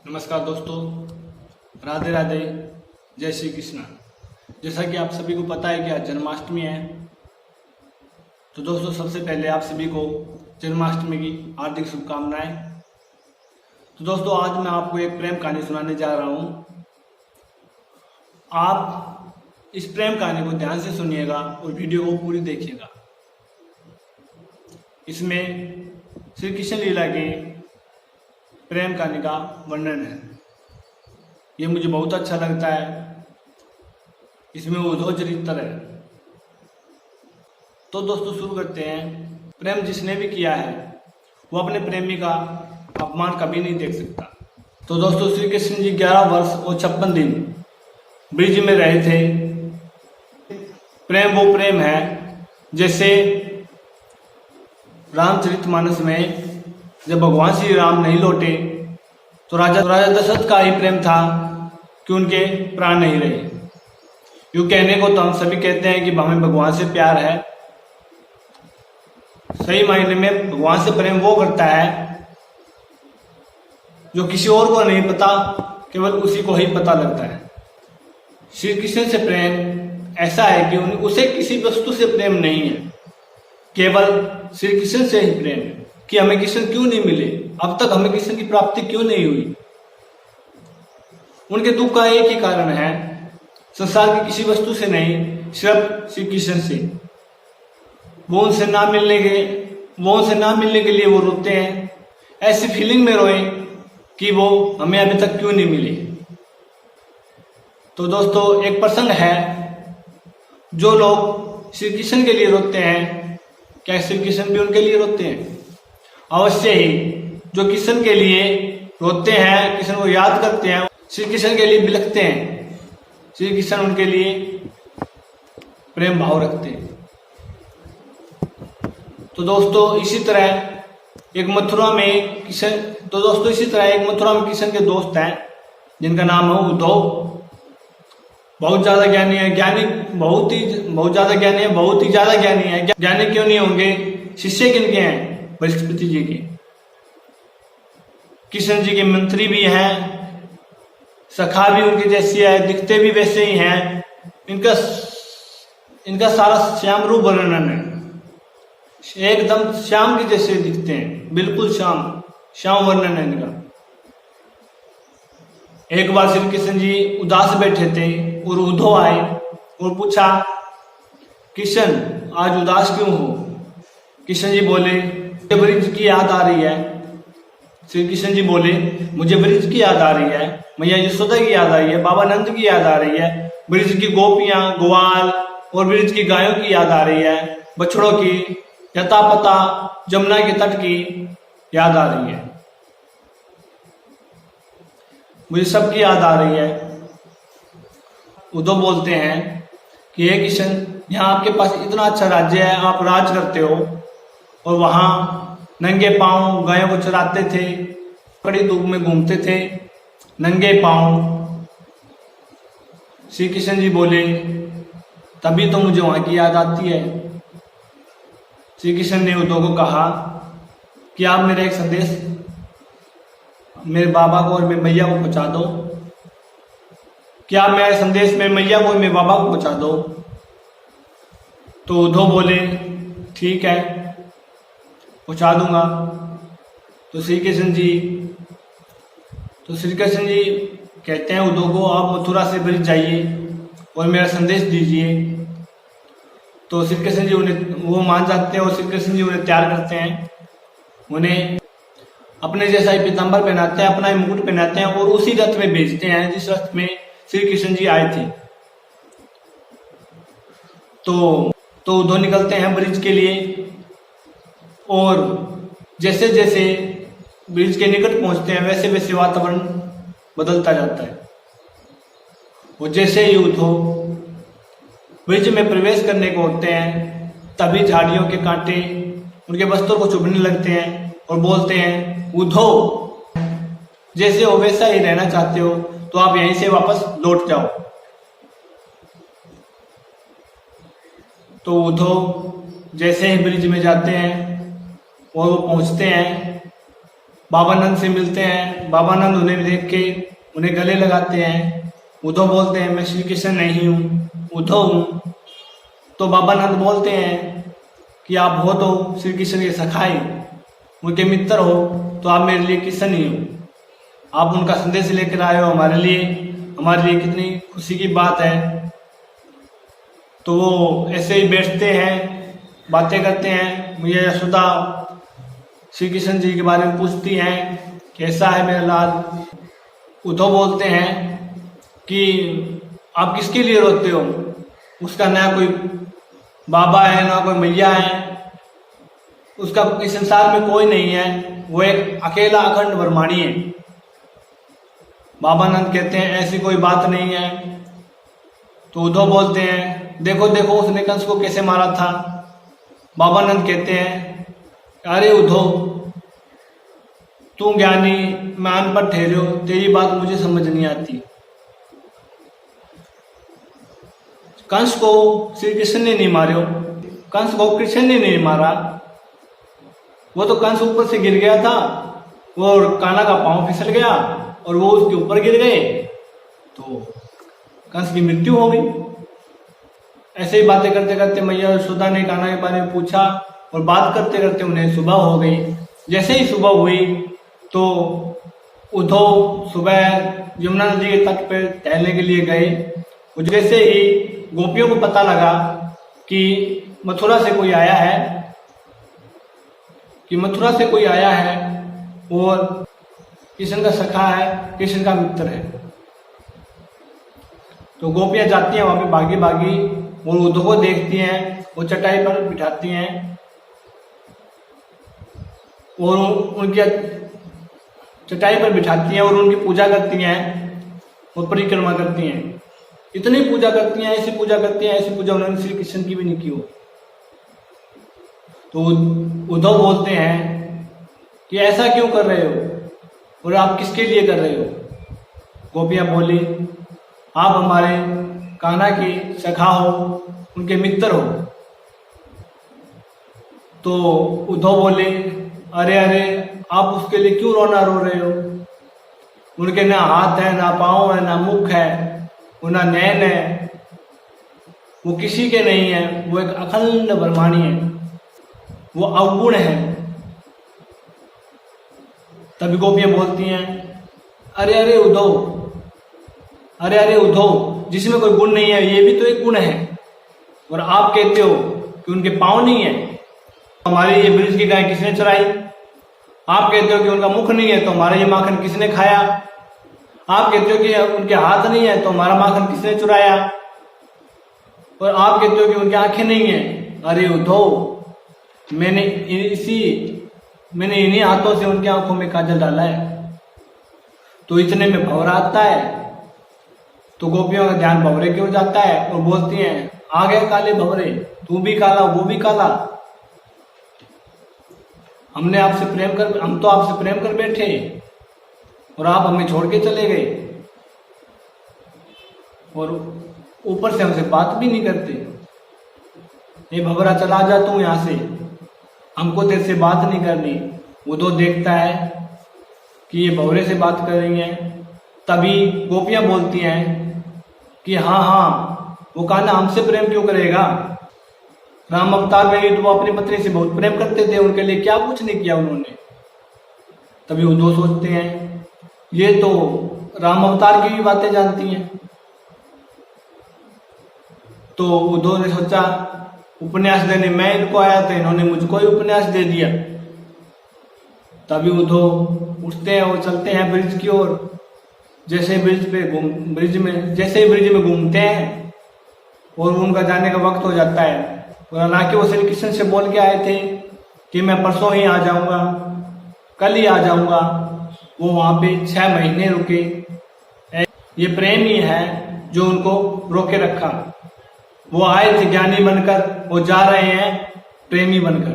नमस्कार दोस्तों, राधे राधे, जय श्री कृष्ण। जैसा कि आप सभी को पता है कि आज जन्माष्टमी है, तो दोस्तों सबसे पहले आप सभी को जन्माष्टमी की हार्दिक शुभकामनाएं। तो दोस्तों आज मैं आपको एक प्रेम कहानी सुनाने जा रहा हूँ। आप इस प्रेम कहानी को ध्यान से सुनिएगा और वीडियो को पूरी देखिएगा। इसमें श्री कृष्ण लीला के प्रेम कहानी का वर्णन है। ये मुझे बहुत अच्छा लगता है। इसमें उद्धव चरित्र है। तो दोस्तों शुरू करते हैं। प्रेम जिसने भी किया है वो अपने प्रेमी का अपमान कभी नहीं देख सकता। तो दोस्तों श्री कृष्ण जी 11 वर्ष और 56 दिन ब्रिज में रहे थे। प्रेम वो प्रेम है जैसे रामचरितमानस में जब भगवान श्री राम नहीं लौटे तो राजा दशरथ का ही प्रेम था कि उनके प्राण नहीं रहे। यूं कहने को तो हम सभी कहते हैं कि हमें भगवान से प्यार है। सही मायने में भगवान से प्रेम वो करता है जो किसी और को नहीं पता, केवल उसी को ही पता लगता है। श्री कृष्ण से प्रेम ऐसा है कि उसे किसी वस्तु से प्रेम नहीं है, केवल श्री कृष्ण से ही प्रेम है। कि हमें कृष्ण क्यों नहीं मिले, अब तक हमें कृष्ण की प्राप्ति क्यों नहीं हुई। उनके दुख का एक ही कारण है, संसार की किसी वस्तु से नहीं, सिर्फ श्री कृष्ण से। वो उनसे ना मिलने के लिए वो रोते हैं। ऐसी फीलिंग में रोए कि वो हमें अभी तक क्यों नहीं मिले। तो दोस्तों एक प्रसंग है, जो लोग श्री कृष्ण के लिए रोते हैं, क्या श्री कृष्ण भी उनके लिए रोते हैं? अवश्य ही। जो कृष्ण के लिए रोते हैं, कृष्ण को याद करते हैं, श्री कृष्ण के लिए बिलखते हैं, श्री कृष्ण उनके लिए प्रेम भाव रखते हैं। तो दोस्तों इसी तरह एक मथुरा में कृष्ण के दोस्त हैं जिनका नाम है उद्धव। बहुत ज्यादा ज्ञानी है, बहुत ही ज्यादा ज्ञानी है। ज्ञानी क्यों नहीं होंगे? शिष्य किनके हैं? बृहस्पति जी के। कृष्ण जी के मंत्री भी हैं, सखा भी उनके जैसी है, दिखते भी वैसे ही हैं। इनका सारा श्याम रूप वर्णन है, एकदम श्याम के जैसे दिखते हैं, बिल्कुल श्याम वर्णन है इनका। एक बार श्री कृष्ण जी उदास बैठे थे और उद्धव आए और पूछा, कृष्ण आज उदास क्यों हो? कृष्ण जी बोले, मुझे ब्रिज की याद आ रही है। श्री कृष्ण जी बोले, मुझे ब्रिज की याद आ रही है, मैया यशोदा की याद आ रही है, बाबा नंद की याद आ रही है, ब्रिज की गोपियां ग्वाल और ब्रिज की गायों की याद आ रही है, बछड़ों की, यथा पता जमुना के तट की याद आ रही है, मुझे सबकी याद आ रही है। उद्धव बोलते हैं कि हे कृष्ण, यहाँ आपके पास इतना अच्छा राज्य है, आप राज करते हो और वहां नंगे पांव गायों को चराते थे, कड़ी धूप में घूमते थे नंगे पांव। श्री कृष्ण जी बोले, तभी तो मुझे वहां की याद आती है। श्री कृष्ण ने उद्धव को कहा कि आप मेरा एक संदेश मेरे बाबा को और मेरे मैया को पहुंचा दो, क्या आप मेरा संदेश मेरे मैया को और मेरे बाबा को पहुंचा दो। तो उद्धव बोले, ठीक है, पहुंचा दूंगा। तो श्री कृष्ण जी कहते हैं उद्धव को, आप मथुरा से ब्रिज जाइए और मेरा संदेश दीजिए। तो श्री कृष्ण जी वो मान जाते हैं और श्री कृष्ण जी उन्हें तैयार करते हैं, उन्हें अपने जैसा ही पीताम्बर पहनाते हैं, अपना ही मुकुट पहनाते हैं और उसी रथ में भेजते हैं जिस रथ में श्री कृष्ण जी आए थे। तो उद्धव निकलते हैं ब्रिज के लिए और जैसे जैसे ब्रिज के निकट पहुंचते हैं वैसे वैसे वातावरण बदलता जाता है। और जैसे ही उद्धव ब्रिज में प्रवेश करने को होते हैं, तभी झाड़ियों के कांटे उनके वस्त्रों को चुभने लगते हैं और बोलते हैं, उद्धव जैसे हो वैसा ही रहना चाहते हो तो आप यहीं से वापस लौट जाओ। तो उद्धव जैसे ही ब्रिज में जाते हैं और वो पहुंचते हैं बाबानंद से मिलते हैं। बाबानंद उन्हें देख के उन्हें गले लगाते हैं। उद्धव बोलते हैं मैं श्री कृष्ण नहीं हूँ, उद्धव हूँ। तो बाबानंद बोलते हैं कि आप हो तो श्री कृष्ण के सखाई, उनके मित्र हो, तो आप मेरे लिए कृष्ण ही हो। आप उनका संदेश लेकर आए हो हमारे लिए कितनी खुशी की बात है। तो वो ऐसे ही बैठते हैं, बातें करते हैं। मुझे यशोदा श्री कृष्ण जी के बारे में पूछती हैं कैसा है मेरा लाल। उद्धव बोलते हैं कि आप किसके लिए रोते हो, उसका ना कोई बाबा है ना कोई मैया है, उसका इस संसार में कोई नहीं है, वो एक अकेला अखंड ब्रह्मांडी है। बाबानंद कहते हैं ऐसी कोई बात नहीं है। तो उद्धव बोलते हैं देखो देखो उसने कंस को कैसे मारा था। बाबानंद कहते हैं अरे उद्धव तू ज्ञानी मैं अनपढ़ ठहरे हो, तेरी बात मुझे समझ नहीं आती। कंस को श्री कृष्ण ने नहीं मारो, कंस को कृष्ण ने नहीं मारा। वो तो कंस ऊपर से गिर गया था और कान्हा का पांव फिसल गया और वो उसके ऊपर गिर गए तो कंस की मृत्यु हो गई। ऐसे ही बातें करते करते मैया यशोदा ने कान्हा के बारे में पूछा और बात करते करते उन्हें सुबह हो गई। जैसे ही सुबह हुई तो उद्धव सुबह यमुना नदी के तट पर टहलने के लिए गए। जैसे ही गोपियों को पता लगा कि मथुरा से कोई आया है और कृष्ण का सखा है, कृष्ण का मित्र है, तो गोपियां जाती हैं वहां पे भागी भागी और उद्धव को देखती हैं, वो चटाई पर बिठाती हैं और उनकी चटाई पर बिठाती हैं और उनकी पूजा करती हैं और परिक्रमा करती हैं। इतनी पूजा करती हैं, ऐसी पूजा करती हैं, ऐसी पूजा उन्होंने श्री कृष्ण की भी नहीं की हो। तो उद्धव बोलते हैं कि ऐसा क्यों कर रहे हो और आप किसके लिए कर रहे हो। गोपियां बोली आप हमारे कान्हा की सखा हो, उनके मित्र हो। तो उद्धव बोले अरे अरे आप उसके लिए क्यों रोना रो रहे हो, उनके ना हाथ है ना पाँव है ना मुख है ना नैन है, वो किसी के नहीं है, वो एक अखंड ब्रह्मांडी है, वो अवगुण है। तभी गोपियां बोलती हैं अरे अरे उद्धव जिसमें कोई गुण नहीं है ये भी तो एक गुण है, और आप कहते हो कि उनके पाँव नहीं है, हमारे ये ब्रज की गाय किसने चराई। आप कहते हो कि उनका मुख नहीं है तो हमारा ये माखन किसने खाया। आप कहते हो कि उनके हाथ नहीं है तो हमारा माखन किसने चुराया। और आप कहते हो कि उनकी आंखें नहीं है। अरे उद्धव मैंने इन्हीं हाथों से उनकी आंखों में काजल डाला है। तो इतने में भंवरा आता है तो गोपियों का ध्यान भंवरे की ओर जाता है और बोलती हैं आ गए काले भंवरे, तू भी काला वो भी काला, हम तो आपसे प्रेम कर बैठे और आप हमें छोड़ के चले गए और ऊपर से हमसे बात भी नहीं करते। ये भंवरा चला जा तू यहाँ से, हमको तेरे से बात नहीं करनी। वो तो देखता है कि ये भंवरे से बात कर रही हैं। तभी गोपियां बोलती हैं कि हाँ वो कान्हा हमसे प्रेम क्यों करेगा, राम अवतार में तो वो अपनी पत्नी से बहुत प्रेम करते थे, उनके लिए क्या कुछ नहीं किया उन्होंने। तभी उद्धव सोचते हैं ये तो राम अवतार की भी बातें जानती हैं। तो उद्धव ने सोचा उपन्यास देने मैं इनको आया था, इन्होंने मुझको ही उपन्यास दे दिया। तभी उद्धव उठते हैं और चलते हैं ब्रिज की ओर। जैसे ब्रिज में घूमते हैं और उनका जाने का वक्त हो जाता है। और हालांकि वो श्री कृष्ण से बोल के आए थे कि मैं परसों ही आ जाऊंगा, कल ही आ जाऊंगा, वो वहां पे 6 महीने रुके। ये प्रेम ही है जो उनको रोके रखा। वो आए थे ज्ञानी बनकर, वो जा रहे हैं प्रेमी बनकर।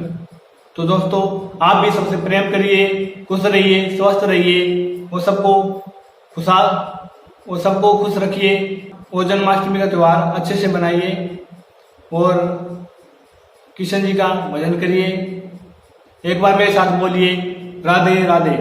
तो दोस्तों आप भी सबसे प्रेम करिए, खुश रहिए, स्वस्थ रहिए, वो सबको खुश रखिए और जन्माष्टमी का त्यौहार अच्छे से मनाइए और कृष्ण जी का भजन करिए। एक बार मेरे साथ बोलिए राधे राधे।